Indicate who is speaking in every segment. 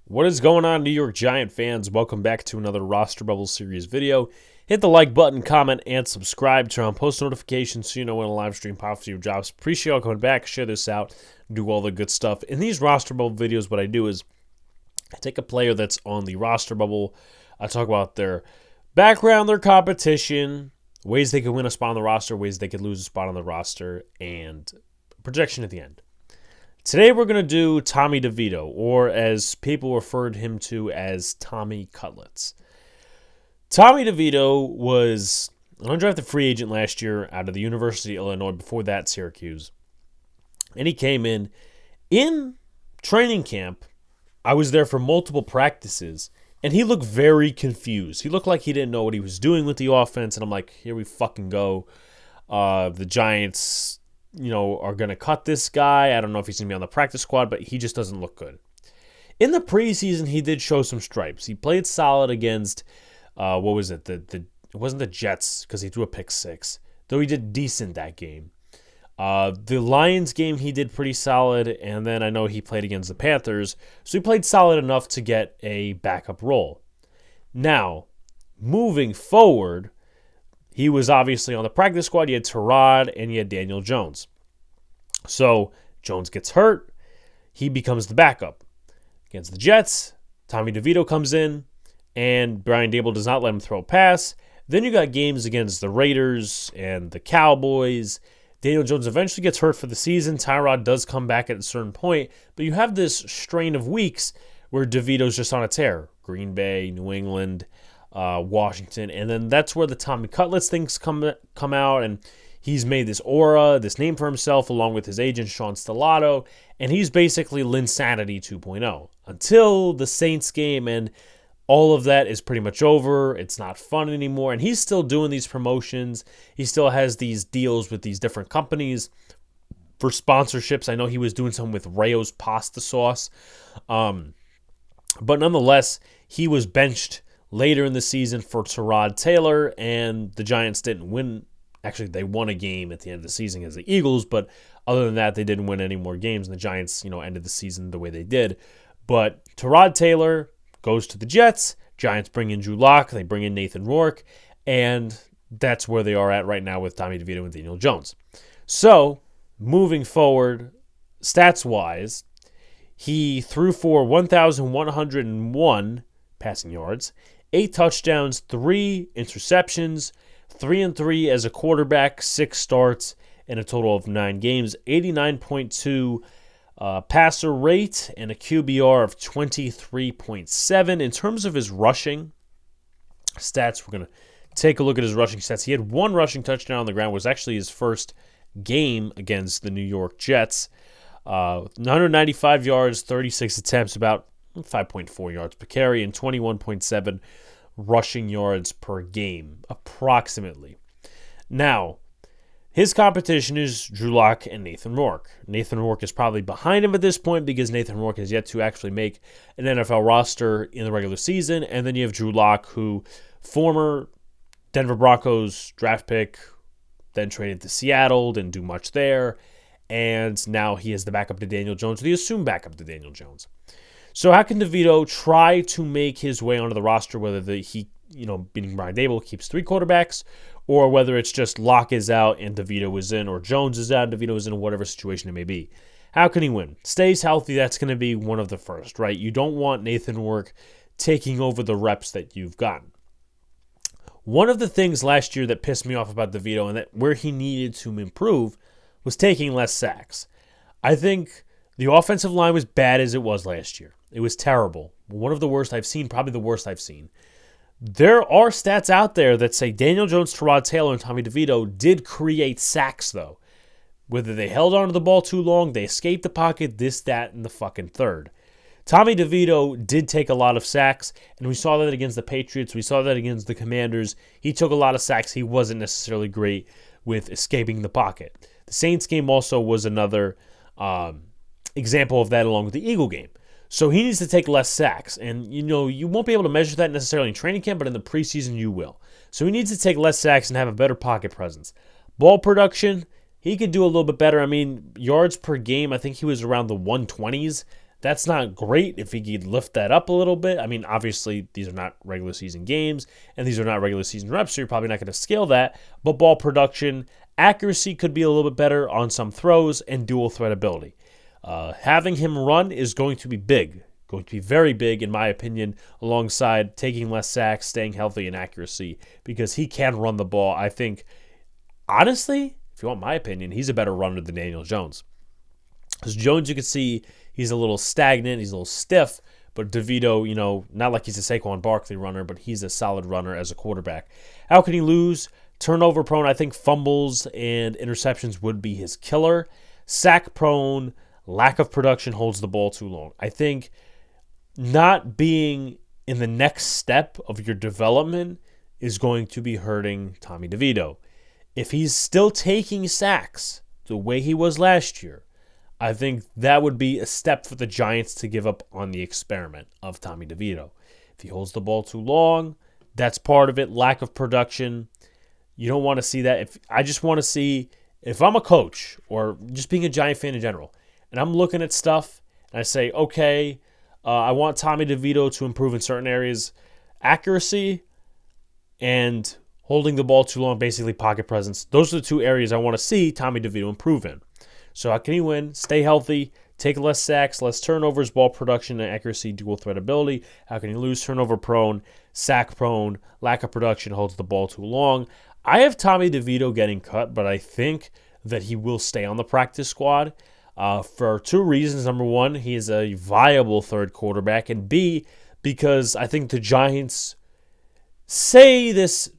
Speaker 1: What is going on, New York Giant fans? Welcome back to another Roster Bubble Series video. Hit the like button, comment, and subscribe. Turn on post notifications so you know when a live stream pops for your jobs. Appreciate y'all coming back. Share this out. Do all the good stuff. In these Roster Bubble videos, what I do is I take a player that's on the Roster Bubble. I talk about their background, their competition, ways they could win a spot on the roster, ways they could lose a spot on the roster, and projection at the end. Today we're going to do Tommy DeVito, or as people referred him to as Tommy Cutlets. Tommy DeVito was an undrafted free agent last year out of the University of Illinois, before that Syracuse. And he came in training camp. I was there for multiple practices, and he looked very confused. He looked like he didn't know what he was doing with the offense, and I'm like, here we fucking go. The Giants are going to cut this guy. I don't know if he's going to be on the practice squad, but he just doesn't look good. In the preseason, he did show some stripes. He played solid against, it wasn't the Jets because he threw a pick six, though he did decent that game. The Lions game, he did pretty solid, and then I know he played against the Panthers, so he played solid enough to get a backup role. Now, moving forward, he was obviously on the practice squad. You had Tyrod and you had Daniel Jones. So Jones gets hurt. He becomes the backup. Against the Jets, Tommy DeVito comes in, and Brian Dable does not let him throw a pass. Then you got games against the Raiders and the Cowboys. Daniel Jones eventually gets hurt for the season. Tyrod does come back at a certain point. But you have this strain of weeks where DeVito's just on a tear. Green Bay, New England, Washington, and then that's where the Tommy Cutlets things come out, and he's made this aura, this name for himself, along with his agent Sean Stellato, and he's basically Linsanity 2.0 until the Saints game, and all of that is pretty much over. It's not fun anymore, and he's still doing these promotions. He still has these deals with these different companies for sponsorships. I know he was doing some with Rayo's pasta sauce, but nonetheless, he was benched later in the season for Tyrod Taylor, and the Giants didn't win. Actually, they won a game at the end of the season against the Eagles, but other than that, they didn't win any more games, and the Giants, ended the season the way they did. But Tyrod Taylor goes to the Jets. Giants bring in Drew Lock. They bring in Nathan Rourke, and that's where they are at right now with Tommy DeVito and Daniel Jones. So, moving forward, stats-wise, he threw for 1,101 passing yards, 8 touchdowns, 3 interceptions, 3-3 as a quarterback, 6 starts, and a total of 9 games, 89.2 passer rate, and a QBR of 23.7. In terms of his rushing stats, we're going to take a look at his rushing stats. He had 1 rushing touchdown on the ground. It was actually his first game against the New York Jets. 195 yards, 36 attempts, about 5.4 yards per carry, and 21.7 rushing yards per game, approximately. Now, his competition is Drew Lock and Nathan Rourke. Nathan Rourke is probably behind him at this point because Nathan Rourke has yet to actually make an NFL roster in the regular season. And then you have Drew Lock, who former Denver Broncos draft pick, then traded to Seattle, didn't do much there. And now he is the backup to Daniel Jones, the assumed backup to Daniel Jones. So how can DeVito try to make his way onto the roster, whether he, beating Brian Dable, keeps 3 quarterbacks, or whether it's just Locke is out and DeVito is in, or Jones is out and DeVito is in, whatever situation it may be. How can he win? Stays healthy, that's going to be one of the first, right? You don't want Nathan Rourke taking over the reps that you've gotten. One of the things last year that pissed me off about DeVito and that where he needed to improve was taking less sacks. I think the offensive line was bad as it was last year. It was terrible. One of the worst I've seen, probably the worst I've seen. There are stats out there that say Daniel Jones, Tyrod Taylor, and Tommy DeVito did create sacks, though. Whether they held onto the ball too long, they escaped the pocket, this, that, and the fucking third. Tommy DeVito did take a lot of sacks, and we saw that against the Patriots. We saw that against the Commanders. He took a lot of sacks. He wasn't necessarily great with escaping the pocket. The Saints game also was another example of that, along with the Eagle game. So he needs to take less sacks. And, you won't be able to measure that necessarily in training camp, but in the preseason you will. So he needs to take less sacks and have a better pocket presence. Ball production, he could do a little bit better. I mean, yards per game, I think he was around the 120s. That's not great if he could lift that up a little bit. I mean, obviously, these are not regular season games, and these are not regular season reps, so you're probably not going to scale that. But ball production, accuracy could be a little bit better on some throws, and dual threat ability. Having him run is going to be big, going to be very big, in my opinion, alongside taking less sacks, staying healthy, and accuracy, because he can run the ball. I think, honestly, if you want my opinion, he's a better runner than Daniel Jones. Because Jones, you can see, he's a little stagnant, he's a little stiff, but DeVito, not like he's a Saquon Barkley runner, but he's a solid runner as a quarterback. How can he lose? Turnover prone, I think fumbles and interceptions would be his killer. Sack prone, lack of production, holds the ball too long. I think not being in the next step of your development is going to be hurting Tommy DeVito. If he's still taking sacks the way he was last year, I think that would be a step for the Giants to give up on the experiment of Tommy DeVito. If he holds the ball too long, that's part of it. Lack of production. You don't want to see that. I just want to see, if I'm a coach or just being a Giant fan in general, and I'm looking at stuff and I say, okay, I want Tommy DeVito to improve in certain areas. Accuracy and holding the ball too long, basically pocket presence. Those are the two areas I want to see Tommy DeVito improve in. So how can he win? Stay healthy, take less sacks, less turnovers, ball production and accuracy, dual threat ability. How can he lose? Turnover prone, sack prone, lack of production, holds the ball too long. I have Tommy DeVito getting cut, but I think that he will stay on the practice squad for two reasons. Number one, he is a viable third quarterback, and B, because I think the Giants say this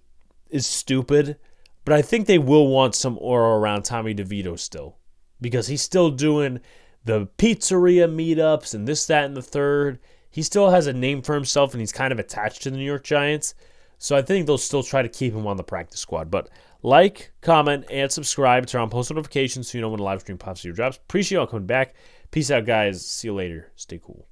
Speaker 1: is stupid, but I think they will want some aura around Tommy DeVito still, because he's still doing the pizzeria meetups and this, that, and the third. He still has a name for himself, and he's kind of attached to the New York Giants. So I think they'll still try to keep him on the practice squad. But like, comment, and subscribe. Turn on post notifications so you know when a live stream pops to your drops. Appreciate y'all coming back. Peace out, guys. See you later. Stay cool.